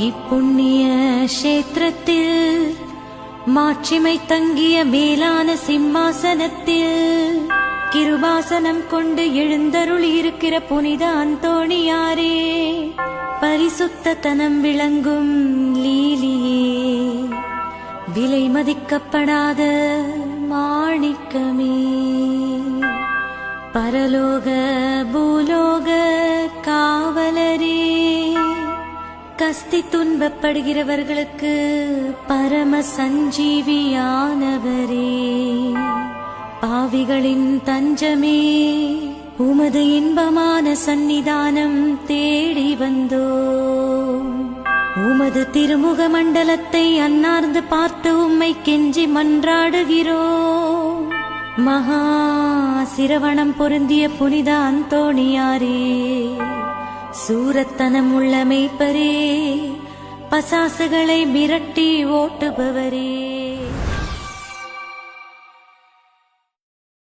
இப்புண்ணிய கஷேத்திரத்தில் மாட்சிமை தங்கிய மேலான சிம்மாசனத்தில் கிருபாசனம் கொண்டு எழுந்தருளி இருக்கிற புனித அந்தோணியாரே, பரிசுத்தத்தனம் விளங்கும் லீலியே, விலை மதிக்கப்படாத மாணிக்கமே, பரலோக பூலோக காவலரே, கஸ்தி துன்பப்படுகிறவர்களுக்கு பரம சஞ்சீவியானவரே, பாவிகளின் தஞ்சமே, உமது இன்பமான சந்நிதானம் தேடி வந்தோம். உமது திருமுக மண்டலத்தை அன்னார்ந்து பார்த்து உம்மை கெஞ்சி மன்றாடுகிறோம். மகா சிரவணம் பொருந்திய புனித அந்தோணியாரே, சூரத்தனம் உள்ள மெய்ப்பரே, பசாசுகளை மிரட்டி ஓட்டுபவரே,